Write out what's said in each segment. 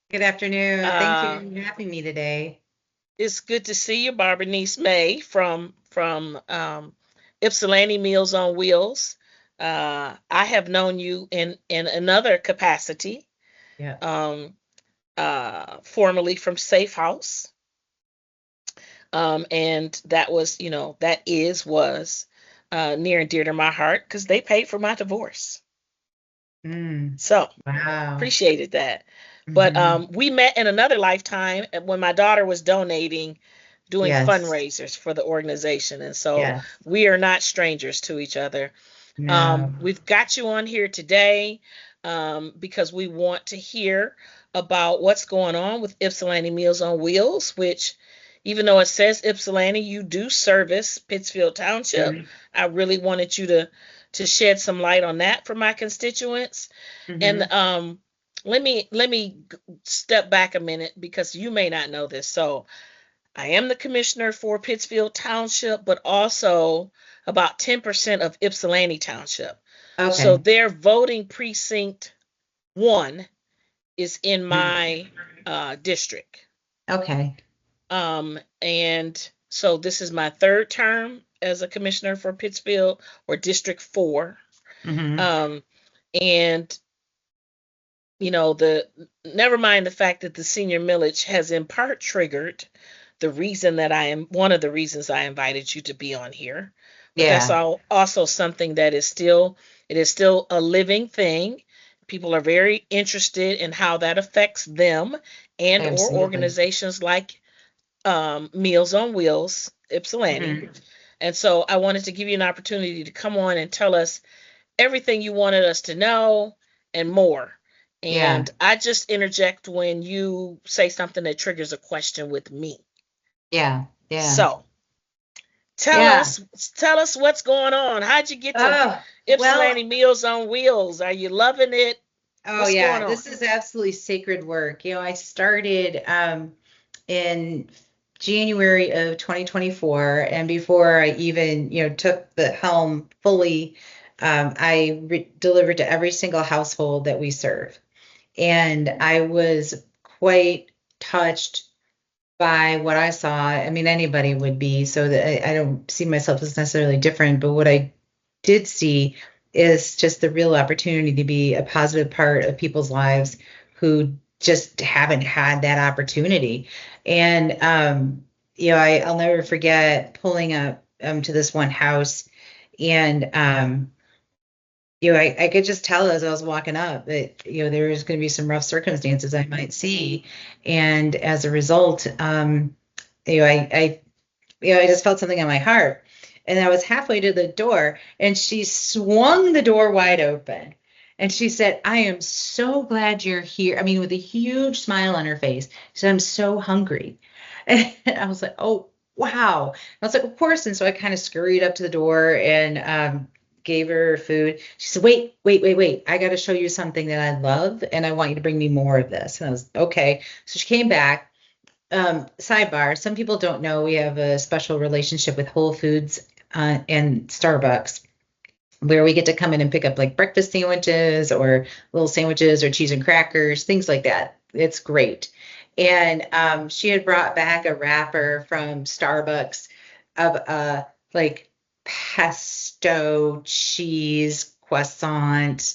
Good afternoon. Thank you Uh, for having me today. it's good to see you, Barbara Niess-May from Ypsilanti Meals on Wheels. I have known you in another capacity, Yeah. um, formerly from Safe House, and that was, that was near and dear to my heart because they paid for my divorce. Mm, So wow. appreciated that. But Hmm. we met in another lifetime when my daughter was donating, doing Yes. fundraisers for the organization. And so Yes. we are not strangers to each other. No. We've got you on here today because we want to hear about what's going on with Ypsilanti Meals on Wheels, which, even though it says Ypsilanti, you do service Pittsfield Township. I really wanted you to shed some light on that for my constituents. And Mm-hmm. let me step back a minute because you may not know this. So I am the commissioner for Pittsfield Township, but also about 10% of Ypsilanti Township. So Okay. their voting precinct one is in Mm. my district. Okay. And so this is my third term as a commissioner for Pittsfield or District 4. Mm-hmm. Um, and the never mind the fact that the senior millage has in part triggered the reason that I am one of the reasons I invited you to be on here. But that's Yeah. also something that is still a living thing. People are very interested in how that affects them and or Absolutely. organizations like Meals on Wheels, Ypsilanti. Mm-hmm. And so I wanted to give you an opportunity to come on and tell us everything you wanted us to know and more. Yeah. And I just interject when you say something that triggers a question with me. Yeah. Yeah. So tell Yeah. us tell us what's going on. How'd you get to Oh, Ypsilanti well, Meals on Wheels? Are you loving it? oh What's yeah. going on? This is absolutely sacred work. I started in January of 2024. And before I even, took the helm fully, I delivered to every single household that we serve. And I was quite touched by what I saw. I mean, anybody would be, so that I don't see myself as necessarily different, but what I did see is just the real opportunity to be a positive part of people's lives who just haven't had that opportunity. And I'll never forget pulling up to this one house, and I could just tell as I was walking up that there was going to be some rough circumstances I might see, and as a result, I just felt something on my heart. And I was halfway to the door, and she swung the door wide open. And she said, I am so glad you're here. I mean, with a huge smile on her face. She said, I'm so hungry. And I was like, oh, wow. I was like, of course. And so I kind of scurried up to the door and gave her food. She said, wait, wait, wait, wait. I got to show you something that I love, and I want you to bring me more of this. And I was, okay. So she came back. Sidebar, some people don't know we have a special relationship with Whole Foods and Starbucks, where we get to come in and pick up like breakfast sandwiches or little sandwiches or cheese and crackers, things like that. It's great. And she had brought back a wrapper from Starbucks of like pesto cheese croissant,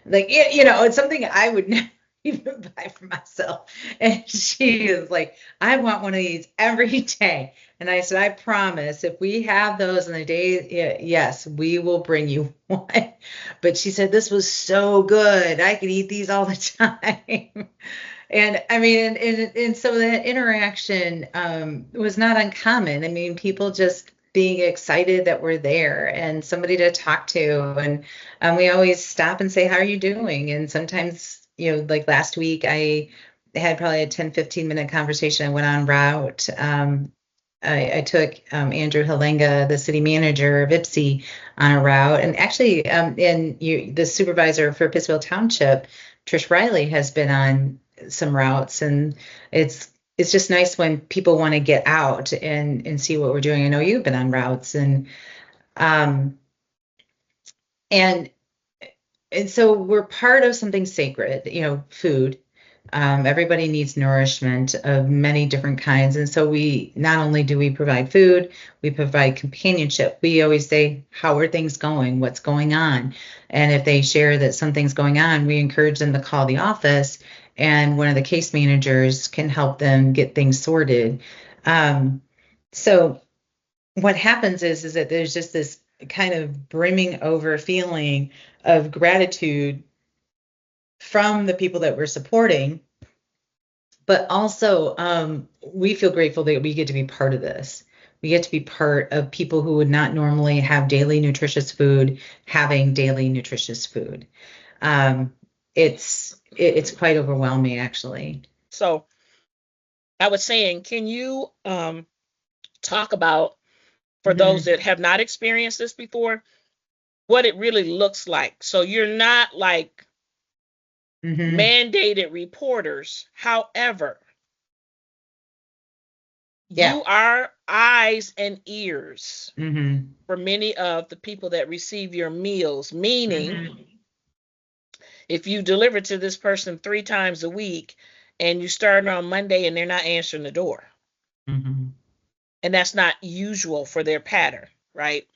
like it's something I would never even buy for myself. And she is like, I want one of these every day. And I said, I promise if we have those in the day, yes, we will bring you one. But she said this was so good, I could eat these all the time. And I mean, and so that interaction was not uncommon. I mean, people just being excited that we're there and somebody to talk to. And we always stop and say, how are you doing? And sometimes, like last week, I had probably a 10-15 minute conversation. I went on route. I took Andrew Halenga, the city manager of Ipsy, on a route. And actually, the supervisor for Pittsfield Township, Trish Riley, has been on some routes, and it's just nice when people want to get out and see what we're doing. I know you've been on routes, um and and so we're part of something sacred, food. Everybody needs nourishment of many different kinds. And so we not only do we provide food, we provide companionship. We always say, how are things going? What's going on? And if they share that something's going on, we encourage them to call the office, and one of the case managers can help them get things sorted. So what happens is that there's just this kind of brimming over feeling of gratitude from the people that we're supporting, but also we feel grateful that we get to be part of this. We get to be part of people who would not normally have daily nutritious food having daily nutritious food. It's quite overwhelming, actually. So I was saying, can you talk about, for those that have not experienced this before, what it really looks like? So you're not like mandated reporters. However, you are eyes and ears for many of the people that receive your meals, meaning if you deliver to this person 3 times a week and you start on Monday and they're not answering the door, and that's not usual for their pattern, right?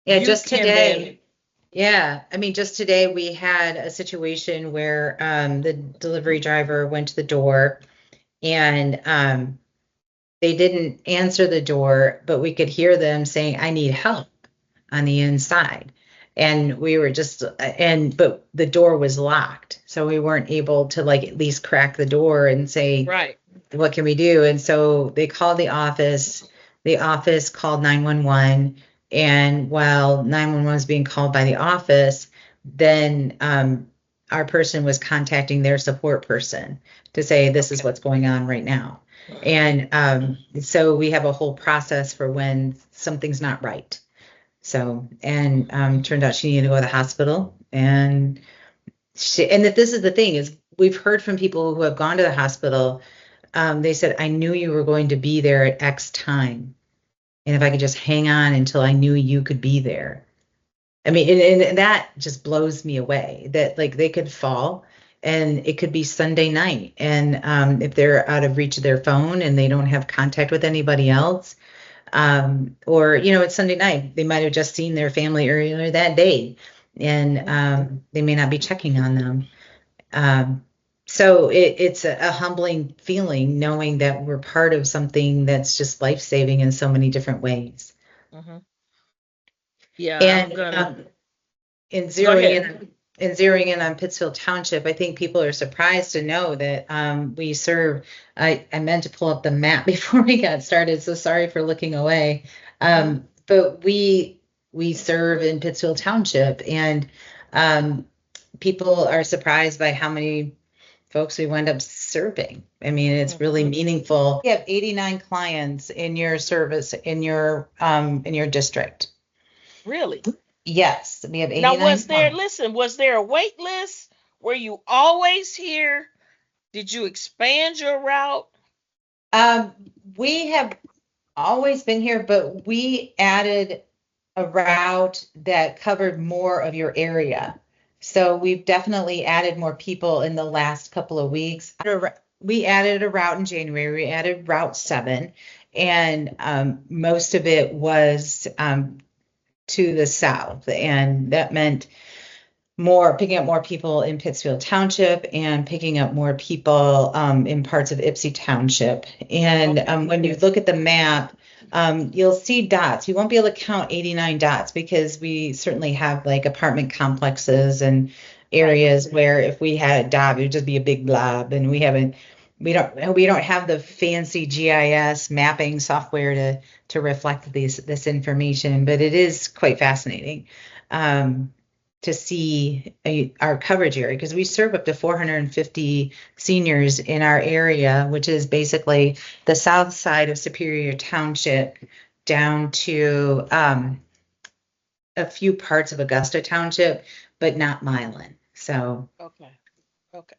Yeah, just today. Yeah, I mean, just today we had a situation where the delivery driver went to the door, and they didn't answer the door, but we could hear them saying, "I need help," on the inside. And we were but the door was locked. So we weren't able to like at least crack the door and say, right, what can we do? And so they called the office. The office called 911. And while 911 was being called by the office, then our person was contacting their support person to say, this is what's going on right now. And so we have a whole process for when something's not right. So, and turned out she needed to go to the hospital. And that this is the thing is we've heard from people who have gone to the hospital. They said, I knew you were going to be there at X time. And if I could just hang on until I knew you could be there. I mean, and that just blows me away that like they could fall and it could be Sunday night. And if they're out of reach of their phone and they don't have contact with anybody else, or, it's Sunday night, they might have just seen their family earlier that day, and they may not be checking on them. So it's a humbling feeling knowing that we're part of something that's just life-saving in so many different ways. Yeah, and zeroing in on Pittsfield Township, I think people are surprised to know that we serve. I meant to pull up the map before we got started, so sorry for looking away. But we serve in Pittsfield Township, and people are surprised by how many folks we wind up serving. I mean, it's really meaningful. We have 89 clients in your service in your district. Really? Yes, we have 89. Now, was there a wait list? Were you always here? Did you expand your route? We have always been here, but we added a route that covered more of your area. So we've definitely added more people in the last couple of weeks. We added a route in January. We added Route 7, and most of it was to the south, and that meant picking up more people in Pittsfield Township and picking up more people in parts of Ypsi Township. And when you look at the map, you'll see dots. You won't be able to count 89 dots because we certainly have like apartment complexes and areas where if we had a dot, it would just be a big blob. And we don't have the fancy GIS mapping software to reflect this information, but it is quite fascinating to see our coverage area, because we serve up to 450 seniors in our area, which is basically the south side of Superior Township down to a few parts of Augusta Township, but not Milan. So okay.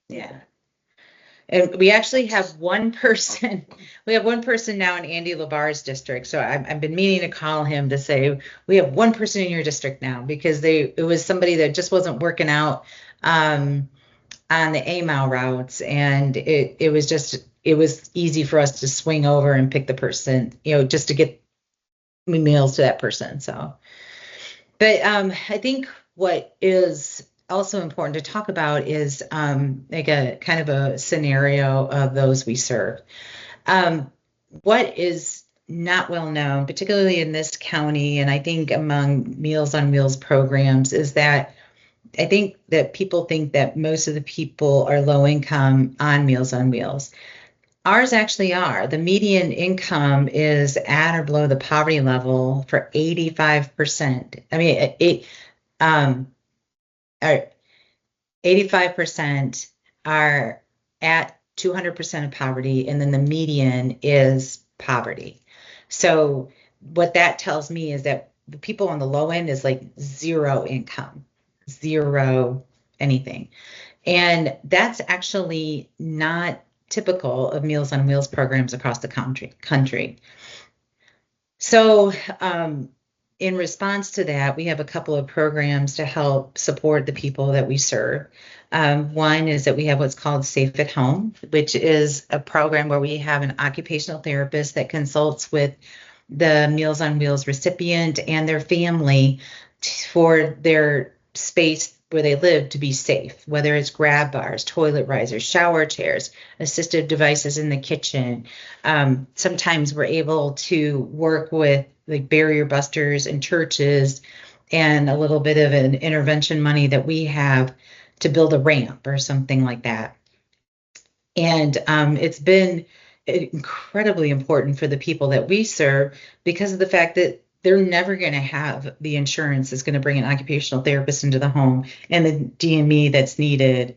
Yeah. And we actually have one person. We have one person now in Andy Labar's district. So I've been meaning to call him to say we have one person in your district now, because it was somebody that just wasn't working out on the 8 mile routes, and it was easy for us to swing over and pick the person, just to get meals to that person. So, but I think what is also important to talk about is like a kind of a scenario of those we serve. What is not well known, particularly in this county, and I think among Meals on Wheels programs, is that I think that people think that most of the people are low income on Meals on Wheels. Ours actually are. The median income is at or below the poverty level for 85%. I mean, um, 85% are at 200% of poverty, and then the median is poverty. So what that tells me is that the people on the low end is like zero income, zero anything. And that's actually not typical of Meals on Wheels programs across the country. So, in response to that, we have a couple of programs to help support the people that we serve. One is that we have what's called Safe at Home, which is a program where we have an occupational therapist that consults with the Meals on Wheels recipient and their family for their space where they live to be safe, whether it's grab bars, toilet risers, shower chairs, assistive devices in the kitchen. Sometimes we're able to work with like barrier busters and churches and a little bit of an intervention money that we have to build a ramp or something like that. And it's been incredibly important for the people that we serve because of the fact that they're never going to have the insurance that's going to bring an occupational therapist into the home and the DME that's needed.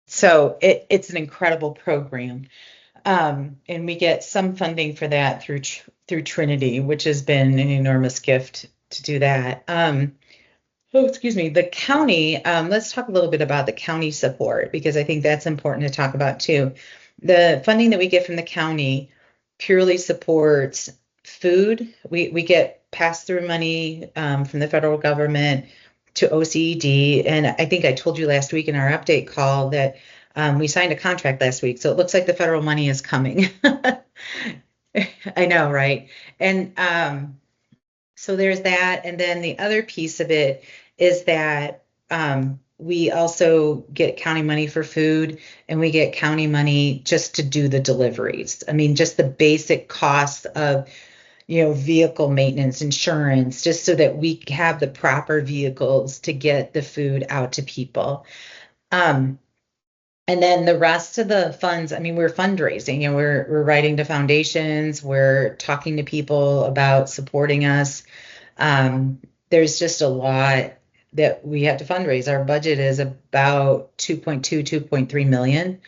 So it's an incredible program. And we get some funding for that through Trinity, which has been an enormous gift to do that. Oh, excuse me, the county, let's talk a little bit about the county support because I think that's important to talk about too. The funding that we get from the county purely supports food. We get pass-through money from the federal government to OCED. And I think I told you last week in our update call that we signed a contract last week. So it looks like the federal money is coming. I know, right? And so there's that. And then the other piece of it is that we also get county money for food and we get county money just to do the deliveries. I mean, just the basic costs of, vehicle maintenance, insurance, just so that we have the proper vehicles to get the food out to people. And then the rest of the funds, I mean, we're fundraising, we're writing to foundations, we're talking to people about supporting us. There's just a lot that we have to fundraise. Our budget is about 2.3 million.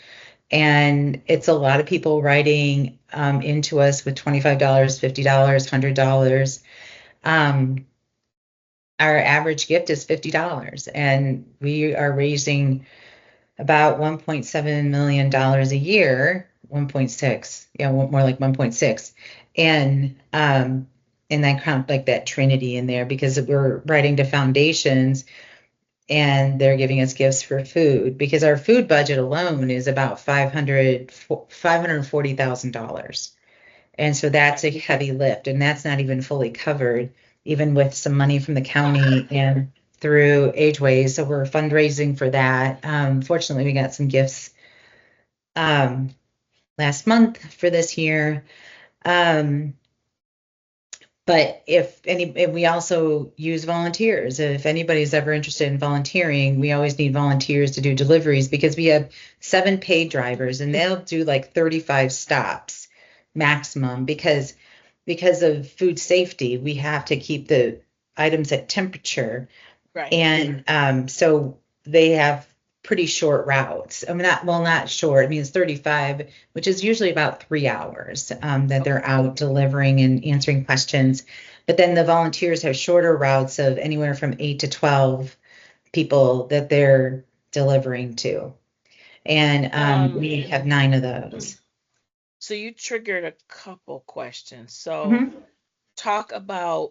And it's a lot of people writing into us with $25, $50, $100. Our average gift is $50, and we are raising about $1.7 million a year, 1.6, more like 1.6. And I count like that Trinity in there because we're writing to foundations and they're giving us gifts for food because our food budget alone is about $540,000. And so that's a heavy lift, and that's not even fully covered, even with some money from the county and through Ageways. So we're fundraising for that. Fortunately, we got some gifts last month for this year. But we also use volunteers. If anybody's ever interested in volunteering, we always need volunteers to do deliveries because we have 7 paid drivers and they'll do like 35 stops maximum because of food safety. We have to keep the items at temperature. Right. And so they have pretty short routes. I mean, not short. I mean, it's 35, which is usually about 3 hours that they're out delivering and answering questions. But then the volunteers have shorter routes of anywhere from 8 to 12 people that they're delivering to. And we have 9 of those. So you triggered a couple questions. So talk about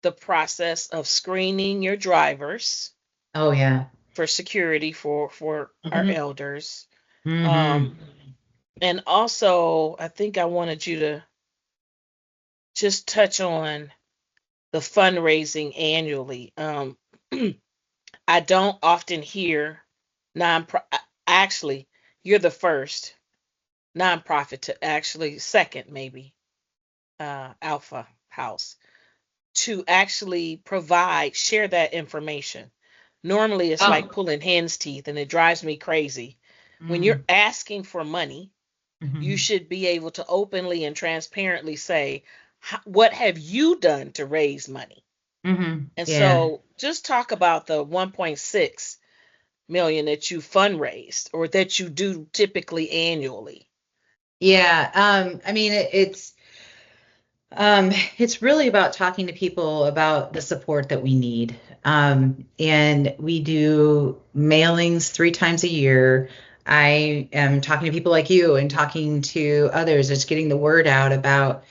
the process of screening your drivers. Oh, yeah. for security for our Hmm. elders. Hmm. Um, and also, I think I wanted you to just touch on the fundraising annually. I don't often hear non actually, you're the first nonprofit to actually, second maybe, Alpha House, to actually share that information. Normally, it's like Oh. pulling hen's teeth, and it drives me crazy. When you're Mm. asking for money, you Hmm. should be able to openly and transparently say, what have you done to raise money? Hmm. And Yeah. so just talk about the 1.6 million that you fundraised or that you do typically annually. Yeah. I mean, it's really about talking to people about the support that we need. And we do mailings 3 times a year. I am talking to people like you and talking to others. It's getting the word out about,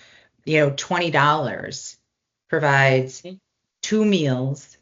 $20 provides Mm. 2 meals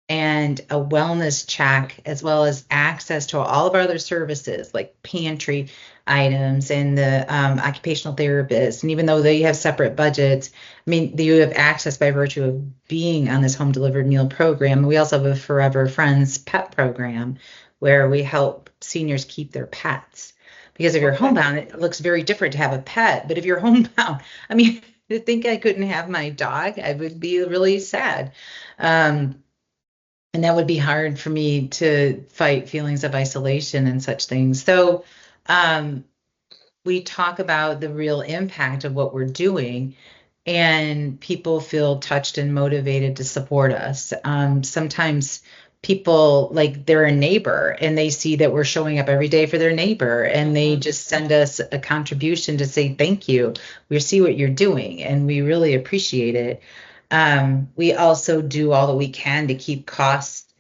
and a wellness check, as well as access to all of our other services like pantry items and the occupational therapist. And even though they have separate budgets, I mean, you have access by virtue of being on this home delivered meal program. We also have a Forever Friends pet program where we help seniors keep their pets. Because if you're Okay. homebound, it looks very different to have a pet. But if you're homebound, I mean, to think I couldn't have my dog, I would be really sad. Um, and that would be hard for me to fight feelings of isolation and such things. So um, we talk about the real impact of what we're doing, and people feel touched and motivated to support us. Sometimes people like they're a neighbor and they see that we're showing up every day for their neighbor and they Hmm. just send us a contribution to say thank you. We see what you're doing and we really appreciate it. We also do all that we can to keep costs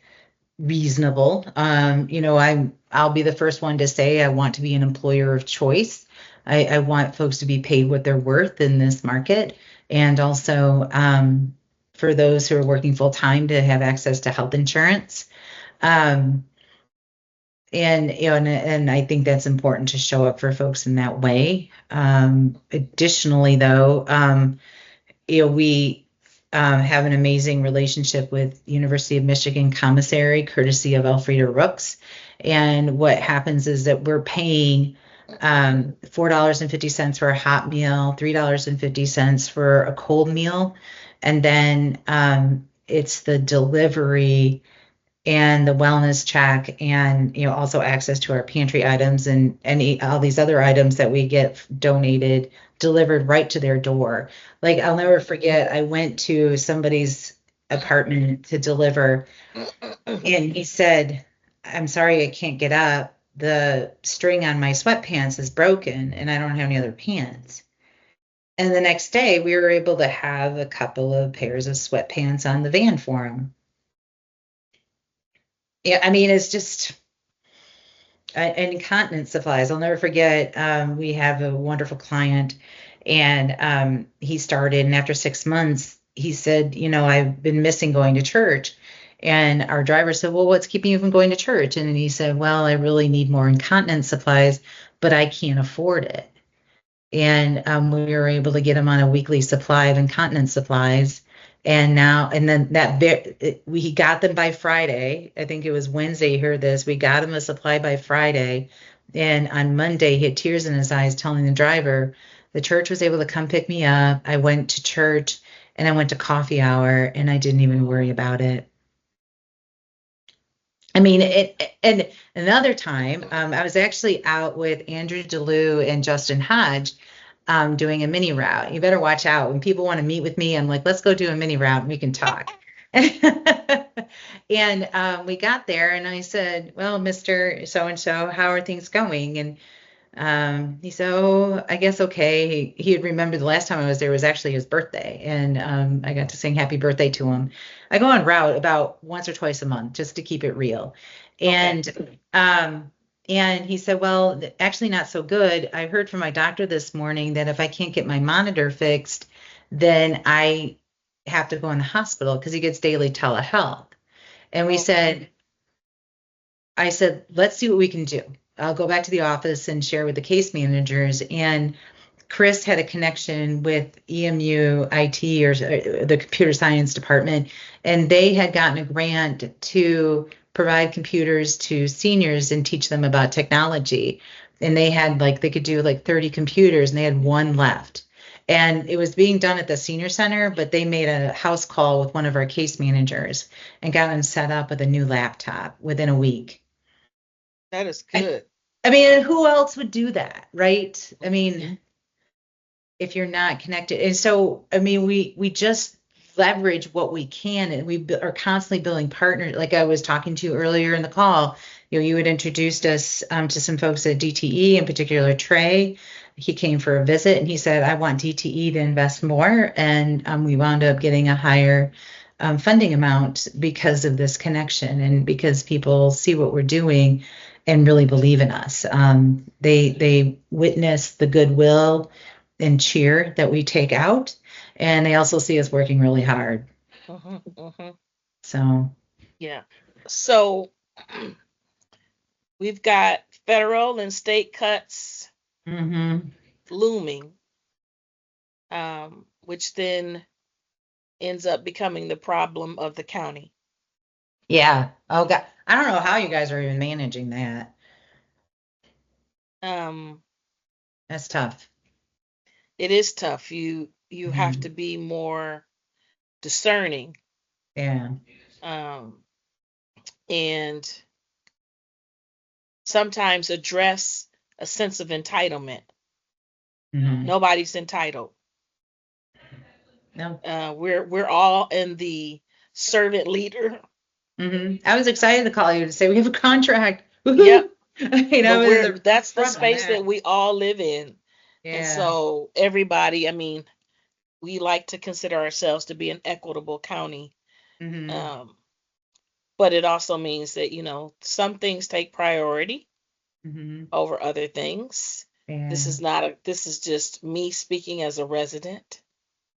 reasonable. I'll be the first one to say I want to be an employer of choice. I want folks to be paid what they're worth in this market, and also for those who are working full time to have access to health insurance. Um, and I think that's important to show up for folks in that way. Additionally, though, we have an amazing relationship with University of Michigan Commissary, courtesy of Elfrida Rooks. And what happens is that we're paying $4.50 for a hot meal, $3.50 for a cold meal, and then it's the delivery and the wellness check and also access to our pantry items and all these other items that we get donated delivered right to their door. Like I'll never forget, I went to somebody's apartment to deliver and he said, I'm sorry I can't get up, the string on my sweatpants is broken and I don't have any other pants. And the next day we were able to have a couple of pairs of sweatpants on the van for him. Yeah, I mean, it's just and incontinence supplies. I'll never forget. We have a wonderful client, and he started, and after 6 months, he said, I've been missing going to church. And our driver said, well, what's keeping you from going to church? And he said, well, I really need more incontinence supplies, but I can't afford it. And we were able to get him on a weekly supply of incontinence supplies. And then we got them by Friday. I think it was Wednesday. You heard this. We got him a supply by Friday, and on Monday he had tears in his eyes, telling the driver the church was able to come pick me up. I went to church and I went to coffee hour, and I didn't even worry about it. I mean, and another time, I was actually out with Andrew DeLue and Justin Hodge doing a mini route. You better watch out. When people want to meet with me, I'm like, let's go do a mini route and we can talk. And we got there and I said, well, Mr. So and so, how are things going? And he said, oh, I guess okay. He had remembered the last time I was there was actually his birthday, and I got to sing happy birthday to him. I go on route about once or twice a month just to keep it real. Okay. And he said, well, actually not so good. I heard from my doctor this morning that if I can't get my monitor fixed, then I have to go in the hospital because he gets daily telehealth. And we Okay. said, I said, let's see what we can do. I'll go back to the office and share with the case managers. And Chris had a connection with EMU IT or the computer science department, and they had gotten a grant to provide computers to seniors and teach them about technology. And they had like, they could do like 30 computers and they had one left. And it was being done at the senior center, but they made a house call with one of our case managers and got them set up with a new laptop within a week. That is I, good. I mean, who else would do that, right? I mean, if you're not connected. And so, I mean, we just leverage what we can, and we are constantly building partners. Like I was talking to you earlier in the call, you had introduced us to some folks at DTE, in particular Trey. He came for a visit and he said, I want DTE to invest more. And we wound up getting a higher funding amount because of this connection and because people see what we're doing and really believe in us. They witness the goodwill and cheer that we take out, and they also see us working really hard. So Yeah. So we've got federal and state cuts looming, which then ends up becoming the problem of the county. yeah. Oh God, I don't know how you guys are even managing that. That's tough. It is tough. You have to be more discerning. Yeah. And sometimes address a sense of entitlement. Nobody's entitled. No. We're all in the servant leader. I was excited to call you to say we have a contract. Yep. But that's the space that we all live in. Yeah. And so everybody, I mean, we like to consider ourselves to be an equitable county. But it also means that, some things take priority over other things. Yeah. This is just me speaking as a resident.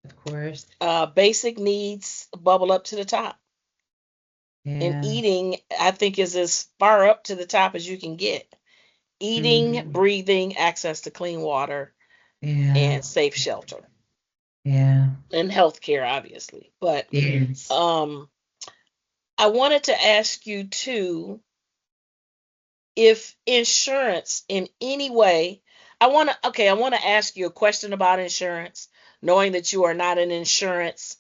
Of course. Basic needs bubble up to the top. Yeah. And eating, I think, is as far up to the top as you can get. Eating, breathing, access to clean water, and safe shelter. Yeah. And healthcare, obviously. But yes. I wanted to ask you too, if insurance in any way, I want to ask you a question about insurance, knowing that you are not an insurance,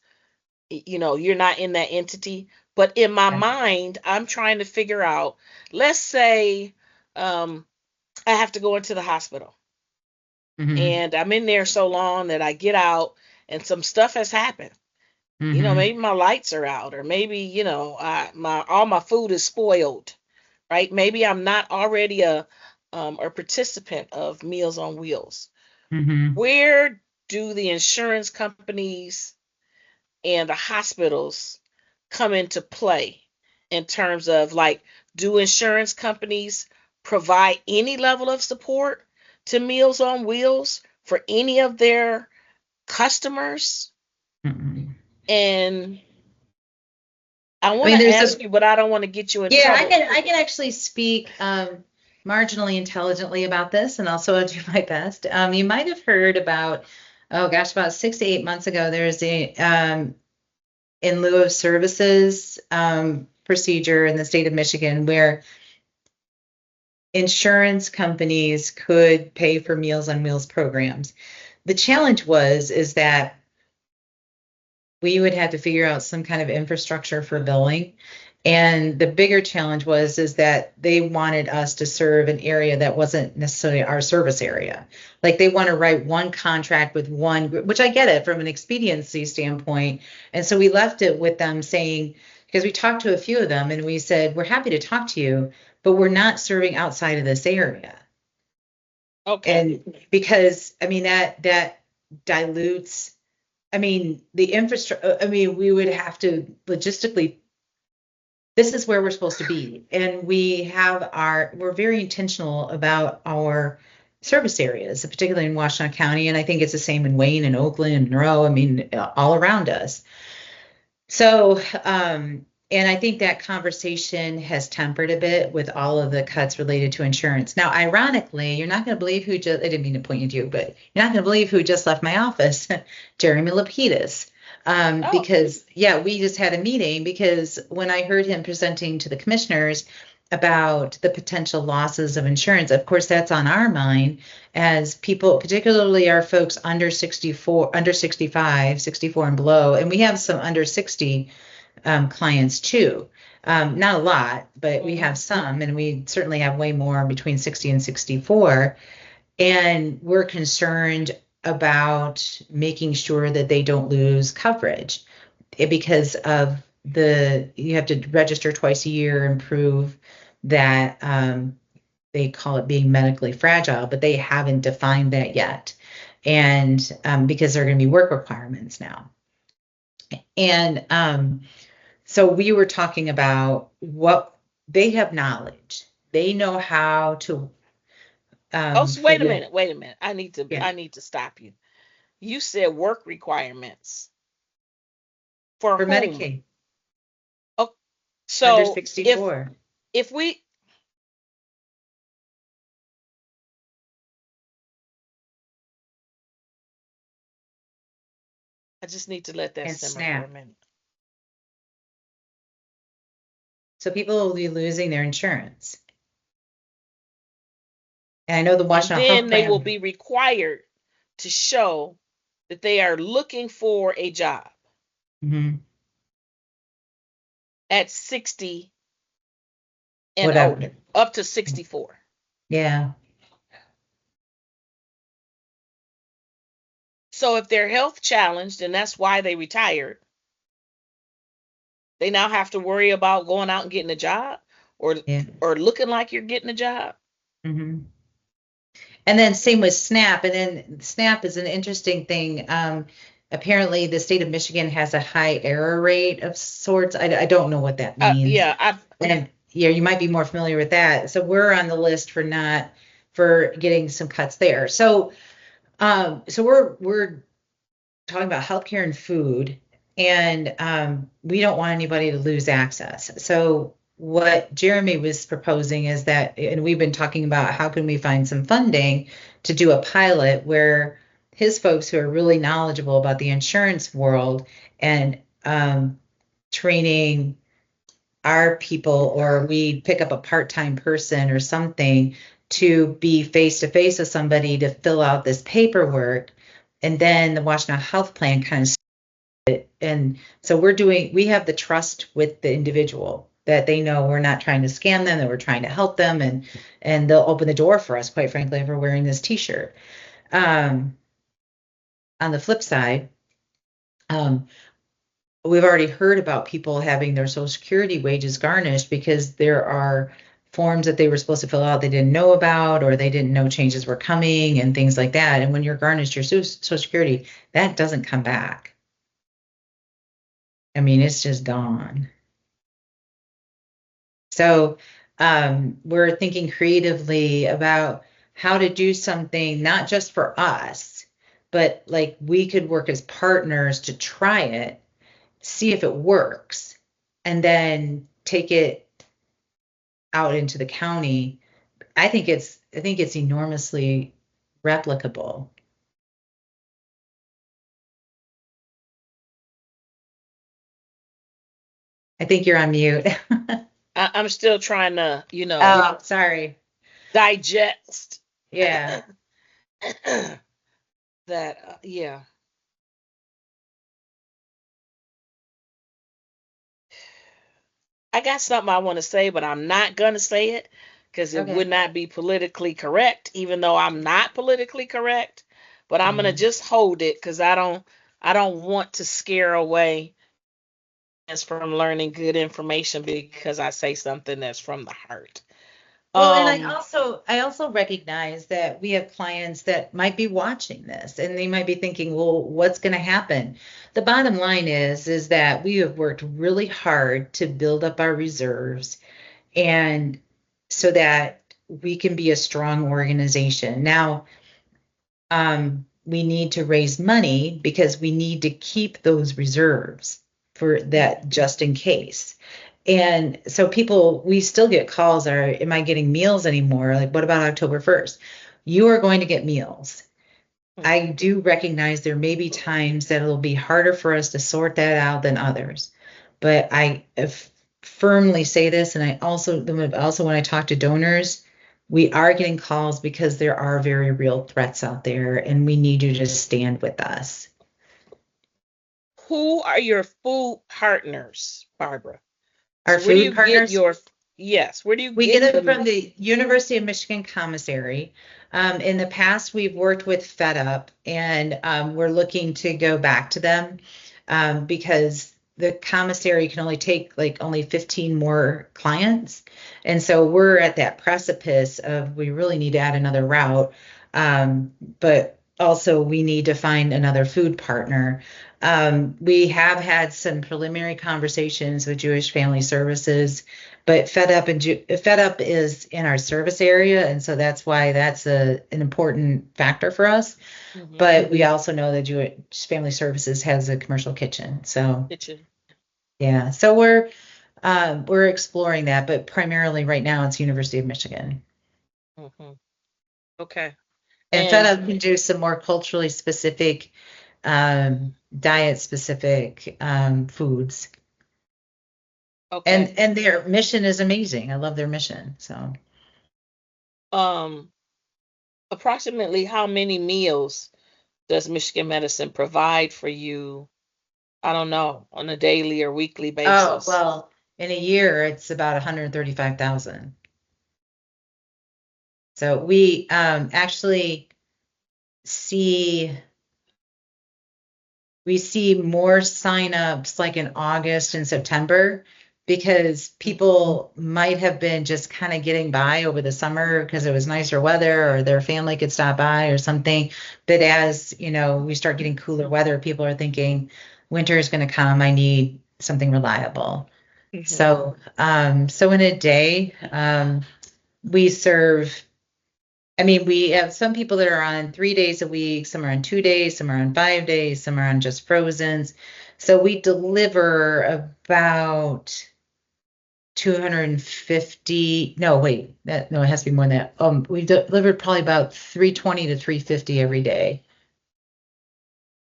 you're not in that entity. But in my mind, I'm trying to figure out, let's say I have to go into the hospital and I'm in there so long that I get out and some stuff has happened. Maybe my lights are out, or maybe, all my food is spoiled, right? Maybe I'm not already a participant of Meals on Wheels. Where do the insurance companies and the hospitals come into play in terms of, like, do insurance companies provide any level of support to Meals on Wheels for any of their customers? And I want to ask you, but I don't want to get you in trouble. I can actually speak marginally intelligently about this, and also I'll do my best. You might have heard about, about 6 to 8 months ago, there's a in lieu of services procedure in the state of Michigan where insurance companies could pay for Meals on Wheels programs. The challenge is that we would have to figure out some kind of infrastructure for billing. And the bigger challenge is that they wanted us to serve an area that wasn't necessarily our service area. Like they want to write one contract with one group, which I get it from an expediency standpoint. And so we left it with them saying, because we talked to a few of them and we said, we're happy to talk to you, but we're not serving outside of this area. Okay. And because, I mean, that dilutes, I mean, the infrastructure, I mean, we would have to logistically, this is where we're supposed to be. And we're very intentional about our service areas, particularly in Washtenaw County. And I think it's the same in Wayne and Oakland and Monroe, I mean, all around us. So And I think that conversation has tempered a bit with all of the cuts related to insurance. Now, ironically, you're not going to believe who just, I didn't mean to point at you, but you're not going to believe who just left my office, Jeremy Lapidus. Oh, Because, yeah, we just had a meeting because when I heard him presenting to the commissioners about the potential losses of insurance, of course, that's on our mind as people, particularly our folks under 64, under 65, 64 and below, and we have some under 60 clients too. Not a lot, but we hmm have some, and we certainly have way more between 60 and 64. And we're concerned about making sure that they don't lose coverage because of you have to register twice a year and prove that they call it being medically fragile, but they haven't defined that yet. And because there are going to be work requirements now. And so we were talking about what they have knowledge. They know how to oh, so for the wait a minute. yeah I need to stop you. You said work requirements for for whom? Medicaid Oh, under so 64. if we, I just need to let that And simmer for a SNAP. minute. So people will be losing their insurance. And I know the And Washington Health then they will Plan. be required to show that they are looking for a job Mhm, at 60 and whatever. older, up to 64. Yeah. So if they're health challenged and that's why they retired, they now have to worry about going out and getting a job or Yeah. looking like you're getting a job. hmm And then same with SNAP. And then SNAP is an interesting thing. Apparently, the state of Michigan has a high error rate of sorts. I don't know what that means. Yeah, I've And yeah, you might be more familiar with that. So we're on the list for not for getting some cuts there. So we're talking about healthcare and food, and we don't want anybody to lose access. So what Jeremy was proposing is that, and we've been talking about how can we find some funding to do a pilot where his folks who are really knowledgeable about the insurance world and training our people, or we pick up a part-time person or something to be face to face with somebody to fill out this paperwork. And then the Washington Health Plan kind of, and so we have the trust with the individual that they know we're not trying to scam them, that we're trying to help them, and they'll open the door for us, quite frankly, if we're wearing this t-shirt. Um, on the flip side, um, we've already heard about people having their Social Security wages garnished because there are forms that they were supposed to fill out they didn't know about, or they didn't know changes were coming and things like that. And when you're garnished your Social Security, that doesn't come back. I mean, it's just gone. So we're thinking creatively about how to do something not just for us, but like we could work as partners to try it, see if it works, and then take it out into the county. I think it's enormously replicable. I think you're on mute. I'm still trying to, Oh, sorry. digest Yeah. that. Yeah, I got something I want to say, but I'm not gonna say it because it would Okay. not be politically correct, even though I'm not politically correct. But I'm gonna Mhm. just hold it because I don't want to scare away us from learning good information because I say something that's from the heart. Well, and I Um, also I also recognize that we have clients that might be watching this and they might be thinking, well, what's going to happen? The bottom line is that we have worked really hard to build up our reserves and so that we can be a strong organization. Now, we need to raise money because we need to keep those reserves for that just in case. And so people, we still get calls are, am I getting meals anymore? Like, what about October 1st? You are going to get meals. I do recognize there may be times that it'll be harder for us to sort that out than others. But I firmly say this, and I also when I talk to donors, we are getting calls because there are very real threats out there, and we need you to stand with us. Who are your food partners, Barbara? Our So where do food you get partners, your yes? Where do you we get get them them? from the University of Michigan Commissary. In the past, we've worked with Fed Up, and we're looking to go back to them because the commissary can only take like only 15 more clients. And so we're at that precipice of we really need to add another route, but also we need to find another food partner. We have had some preliminary conversations with Jewish Family Services, but Fed Up is in our service area, and so that's why that's an important factor for us. Mm-hmm. But we also know that Jewish Family Services has a commercial kitchen, so Kitchen. yeah. So we're exploring that, but primarily right now it's University of Michigan. Mm-hmm. Okay. And Fed And Up can do some more culturally specific, diet specific foods. okay. And their mission is amazing. I love their mission. So Um, approximately how many meals does Michigan Medicine provide for you? I don't know, on a daily or weekly oh, basis. well, in a year it's about 135,000. So we actually see we see more signups like in August and September because people might have been just kind of getting by over the summer because it was nicer weather or their family could stop by or something. But as you know, we start getting cooler weather, people are thinking winter is going to come. I need something reliable. Mm-hmm. So in a day, we serve. I mean, we have some people that are on 3 days a week, some are on 2 days, some are on 5 days, some are on just frozens. So we deliver about 250. No, wait, no, it has to be more than that. We delivered probably about 320 to 350 every day.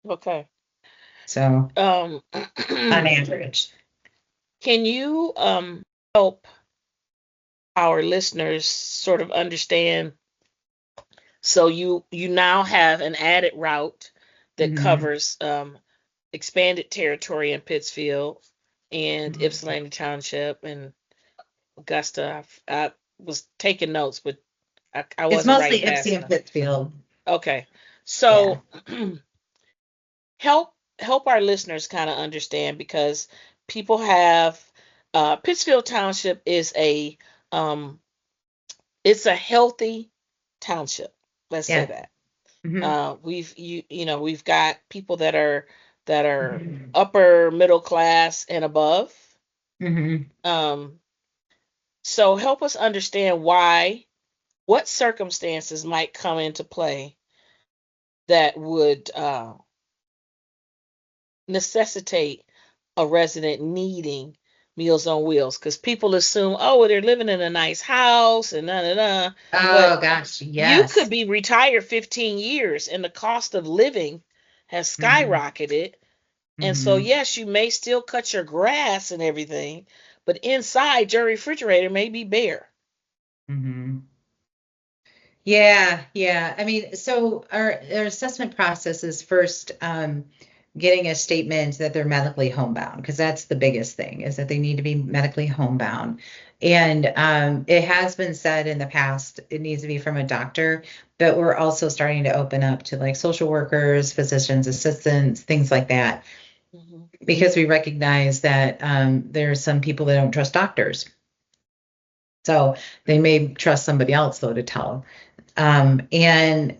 Okay. So Um, on average. can you help our listeners sort of understand? So you now have an added route that Mhm, covers expanded territory in Pittsfield and mhm. Ypsilanti Township and Augusta. I was taking notes, but I It's wasn't writing mostly fast Ipsy and enough. Pittsfield. Okay, Yeah. so help our listeners kind of understand because people have Pittsfield Township is um it's a healthy township. Let's say Yeah. that. Hmm. We've got people that are Hmm. upper middle class and above. Hmm. Um, so help us understand what circumstances might come into play that would necessitate a resident needing Meals on Wheels because people assume, oh, well, they're living in a nice house and da da da. Oh But gosh, you yes. could be retired 15 years and the cost of living has Hmm. skyrocketed. And so, Hmm. yes, you may still cut your grass and everything, but inside your refrigerator may be bare. Hmm. Yeah, yeah. I mean, so our assessment process is first getting a statement that they're medically homebound, because that's the biggest thing, is that they need to be medically homebound. And it has been said in the past it needs to be from a doctor, but we're also starting to open up to like social workers, physicians, assistants, things like that, Mhm. because we recognize that there are some people that don't trust doctors. So they may trust somebody else, though, to tell. And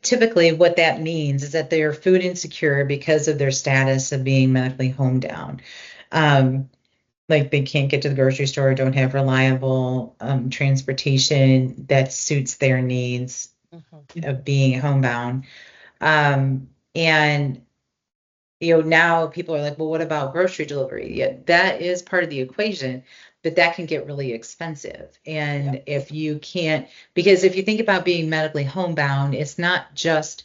typically, what that means is that they're food insecure because of their status of being medically homebound down. Like they can't get to the grocery store, don't have reliable transportation that suits their needs Mhm. of being homebound. And Now people are like, well, what about grocery delivery? Yeah, that is part of the equation, but that can get really expensive. Yeah. And if you can't, because if you think about being medically homebound, it's not just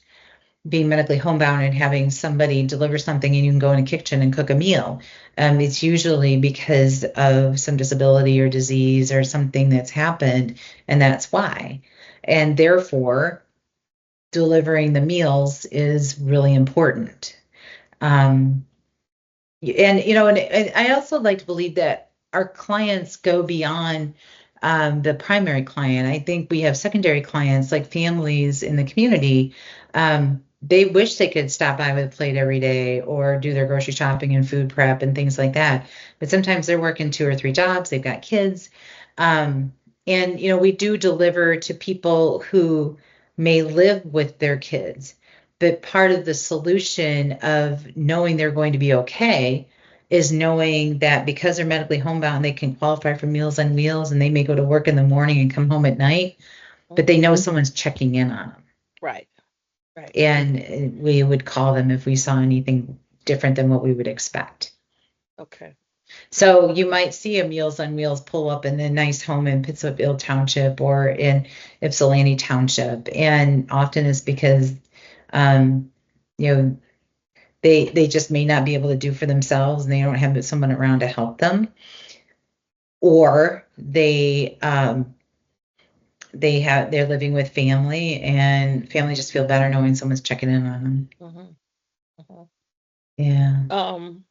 being medically homebound and having somebody deliver something and you can go in a kitchen and cook a meal. It's usually because of some disability or disease or something that's happened, and that's why. And therefore, delivering the meals is really important. Um, and I also like to believe that our clients go beyond the primary client. I think we have secondary clients like families in the community. They wish they could stop by with a plate every day or do their grocery shopping and food prep and things like that. But sometimes they're working 2 or 3 jobs, they've got kids. Um, and we do deliver to people who may live with their kids. But part of the solution of knowing they're going to be okay is knowing that because they're medically homebound, they can qualify for Meals on Wheels and they may go to work in the morning and come home at night, but they Mhm. know someone's checking in on them. Right. Right. And we would call them if we saw anything different than what we would expect. Okay. So you might see a Meals on Wheels pull up in a nice home in Pittsfield Township or in Ypsilanti Township. And often it's because, um, you know, they just may not be able to do for themselves and they don't have someone around to help them, or they're living with family and family just feel better knowing someone's checking in on them. Mhm. Mhm. Yeah. Um,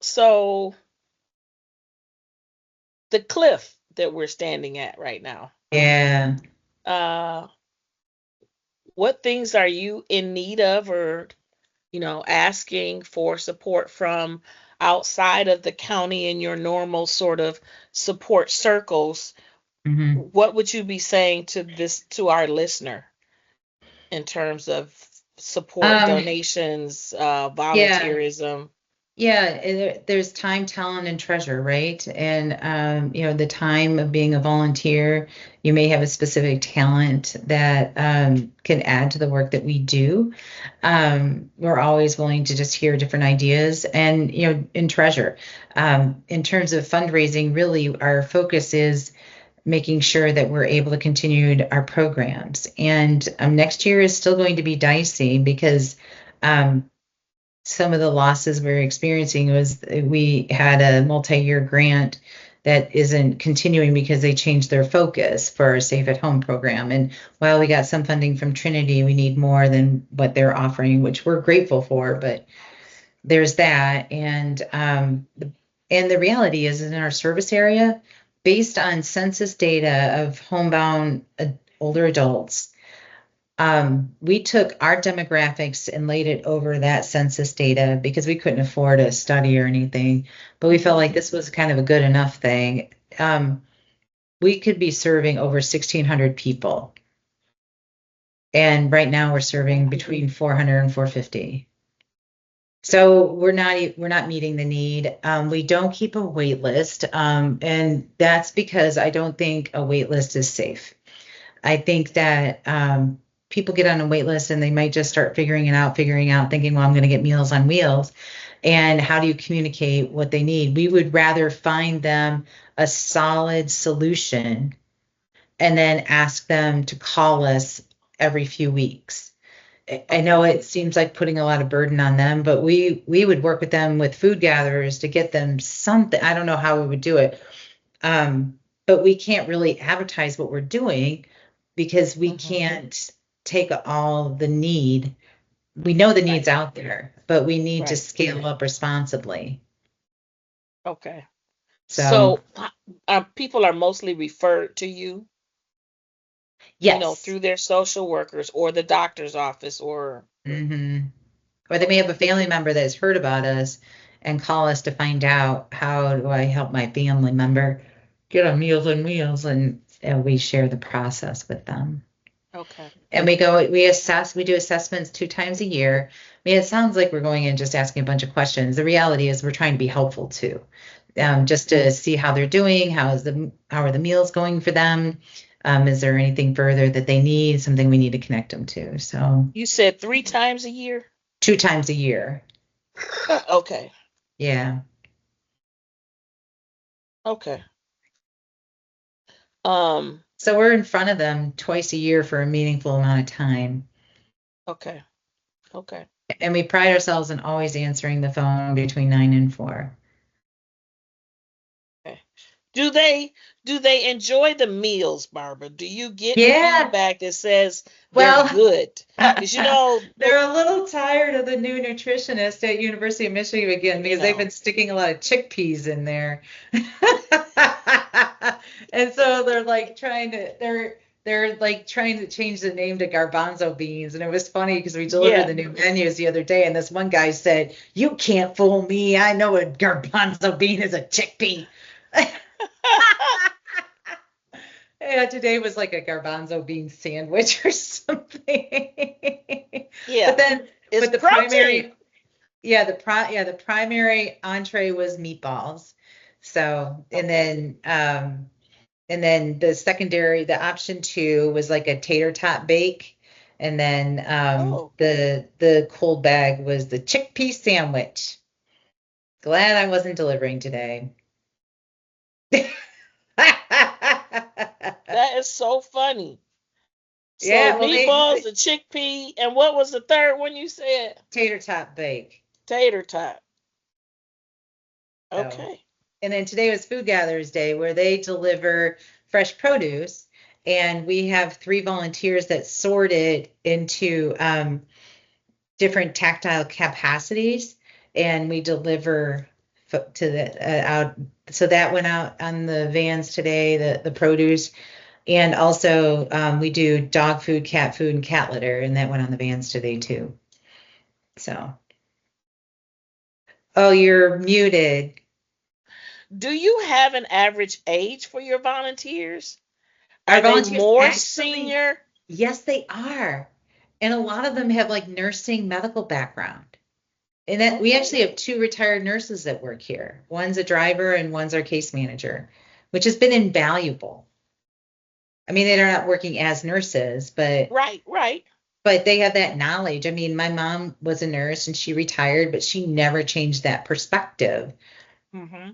so the cliff that we're standing at right now, Yeah. uh, what things are you in need of or, asking for support from outside of the county in your normal sort of support circles? Hmm. What would you be saying to our listener in terms of support, Um, donations, yeah. volunteerism? Yeah, there's time, talent, and treasure, right? And the time of being a volunteer, you may have a specific talent that can add to the work that we do. We're always willing to just hear different ideas, and in treasure. In terms of fundraising, really, our focus is making sure that we're able to continue our programs. And next year is still going to be dicey because. Um, some of the losses we're experiencing was we had a multi-year grant that isn't continuing because they changed their focus for our Safe at Home program. And while we got some funding from Trinity, we need more than what they're offering, which we're grateful for. But there's that, and the reality is in our service area, based on census data of homebound older adults, we took our demographics and laid it over that census data because we couldn't afford a study or anything, but we felt Mhm. like this was kind of a good enough thing. We could be serving over 1,600 people, and right now we're serving between 400 and 450. So we're not meeting the need. We don't keep a wait list, and that's because I don't think a wait list is safe. I think that people get on a wait list and they might just start figuring out, thinking, well, I'm going to get Meals on Wheels. And how do you communicate what they need? We would rather find them a solid solution and then ask them to call us every few weeks. I know Okay. it seems like putting a lot of burden on them, but we would work with them with food gatherers to get them something. I don't know how we would do it, but we can't really advertise what we're doing because we Mhm. can't take all the need. We know the Right. needs out there, but we need to Right. scale up responsibly. Okay. So, So people are mostly referred to you, yes. through their social workers or the doctor's office or Hmm. Or they may have a okay. family member that has heard about us and call us to find out how do I help my family member get on Meals on Wheels, and we share the process with them. Okay. And we do assessments 2 times a year. I mean, it sounds like we're going in just asking a bunch of questions. The reality is we're trying to be helpful too, Mhm. just to see how they're doing, how are the meals going for them? Is there anything further that they need, something we need to connect them to? So You said 3 times a year? 2 times a year. Okay. Yeah. Okay. Um, So we're in front of them twice a year for a meaningful amount of time. okay. Okay. And we pride ourselves in always answering the phone between 9 and 4. Okay. Do they enjoy the meals, Barbara? Do you get Yeah. feedback that says they're Well, good? Because they're a little tired of the new nutritionist at University of Michigan again you because they've know, been sticking a lot of chickpeas in there. And so they're like trying to change the name to garbanzo beans. And it was funny because we delivered yeah. the new menus the other day and this one guy said, "You can't fool me. I know a garbanzo bean is a chickpea." Yeah, today was like a garbanzo bean sandwich or something. But Yeah. then, It's but the protein. primary, the primary entree was meatballs. So, Okay. and then the secondary, the option two was like a tater tot bake, and then Oh. the cold bag was the chickpea sandwich. Glad I wasn't delivering today. That is so funny. So Yeah, well, meatballs, the chickpea, and what was the third one you said? tater tot bake. Tater tot. So, Okay. and then today was Food Gatherers Day where they deliver fresh produce. And we have 3 volunteers that sort it into different tactile capacities. And we deliver to the out. So that went out on the vans today, the produce. And also we do dog food, and cat litter. And that went on the vans today too. So, oh, you're muted. Do you have an average age for your volunteers? Our Are they volunteers more actually, senior? yes, they are. And a lot of them have like nursing medical background. And that we Okay. actually have 2 retired nurses that work here. One's a driver and one's our case manager, which has been invaluable. I mean, they're not working as nurses, Right, right. but they have that knowledge. I mean, my mom was a nurse and she retired, but she never changed that perspective. Mm-hmm.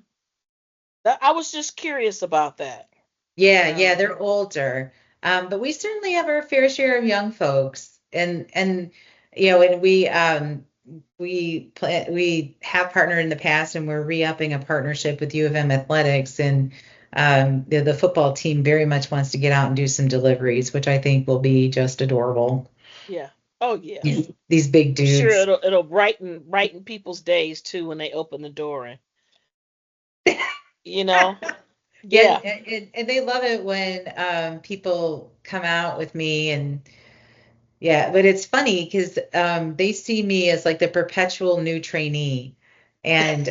I was just curious about that. Yeah, Um, they're older. But we certainly have our fair share of young folks. And and we have partnered in the past and we're re-upping a partnership with U of M Athletics and the football team very much wants to get out and do some deliveries, which I think will be just adorable. yeah. Oh yeah. These big I'm sure dudes. it'll brighten people's days too when they open the door and you know. Yeah, Yeah. and they love it when people come out with me and yeah, but it's funny because they see me as like the perpetual new trainee. And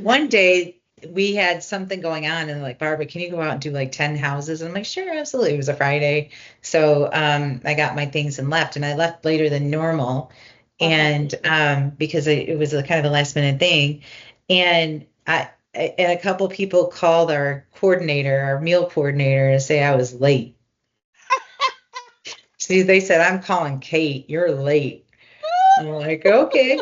one day we had something going on, and like, Barbara, can you go out and do like 10 houses? And I'm like, sure, absolutely. It was a Friday. So I got my things and left, and I left later than normal. Uh-huh. And because it was a kind of a last minute thing. And and a couple people called our coordinator, our meal coordinator, to say I was late. See, they said, "I'm calling Kate. You're late." I'm like, okay.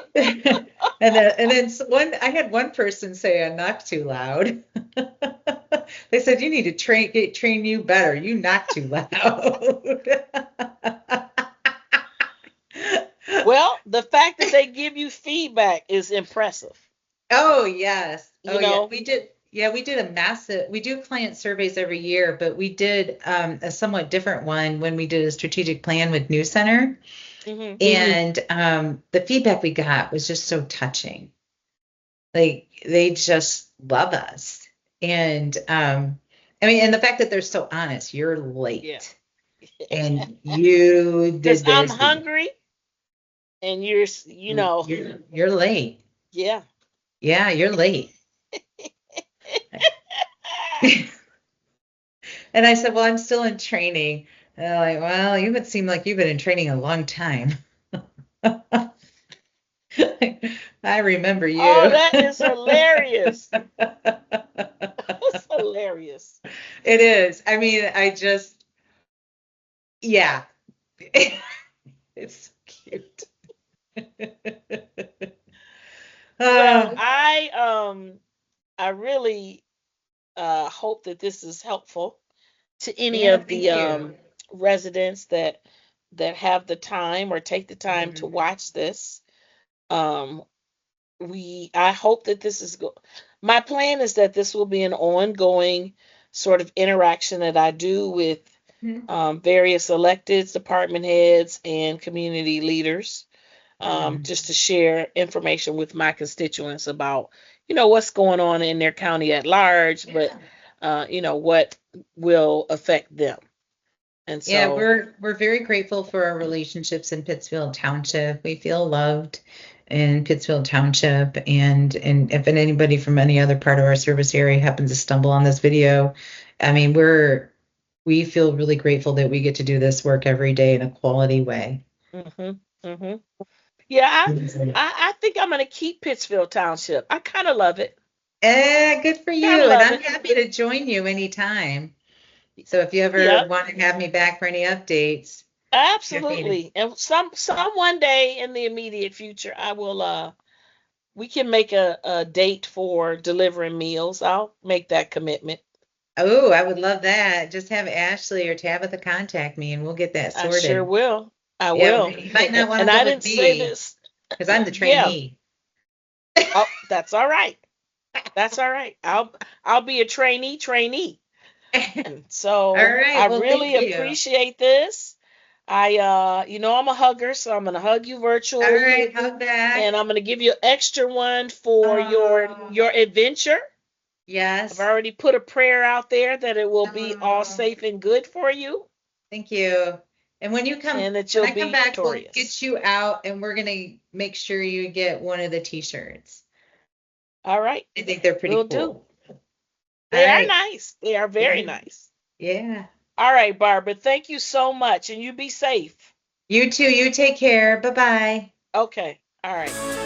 And then I had one person say I knock too loud. They said you need to train you better. You knock too loud. Well, the fact that they give you feedback is impressive. Oh yes. You Oh yeah. know. We do client surveys every year, but we did a somewhat different one when we did a strategic plan with New Center. Hmm. And the feedback we got was just so touching. Like they just love us. And I mean, and the fact that they're so honest, you're Yeah. late and you Because did I'm this. hungry and you know, You're late. yeah. Yeah, you're late. And I said, well, I'm still in training. And they're like, well, you would seem like you've been in training a long time. I remember Oh, you. that is hilarious. That's hilarious. It is. I mean, yeah, it's so cute. Well, Uh, I really hope that this is helpful to any yeah, of thank the you. residents that have the time or take the time to Mhm. watch this. Um, I hope that this is my plan is that this will be an ongoing sort of interaction that I do with Mhm. various electeds, department heads, and community leaders, Mhm. just to share information with my constituents about, what's going on in their county at large, but Yeah. what will affect them. And Yeah, so, we're very grateful for our relationships in Pittsfield Township. We feel loved in Pittsfield Township, and if anybody from any other part of our service area happens to stumble on this video, I mean, we feel really grateful that we get to do this work every day in a quality way. hmm hmm yeah, I think I'm gonna keep Pittsfield Township. I kind of love it. Good for Kind of you, and love I'm it. happy to join you anytime. So if you ever Yep, want to have me back for any updates, feel free to. absolutely. And some one day in the immediate future, I will. We can make a date for delivering meals. I'll make that commitment. Oh, I would love that. Just have Ashley or Tabitha contact me and we'll get that I sure sorted. will. I Yeah, will. you might not want And to go I with didn't say me this. because I'm the Yeah. trainee. Oh, that's all right. That's all right. I'll be a trainee. And All so right. I Well, thank really you. appreciate this. I'm a hugger, so I'm gonna hug you All virtually, right. Hug back. and I'm gonna give you an extra one for Oh, your adventure. I've yes. already put a prayer out there that it will be all Oh, safe and good for you, thank you. And and that when you'll I come be back, we'll victorious. get you out and we're going to make sure you get one of the t-shirts. All right, I think they're pretty will do. cool. All They are right. nice. They are very nice. Yeah. All right, Barbara, thank you so much, and you be safe. You too. You take care. Bye-bye. Okay. All right.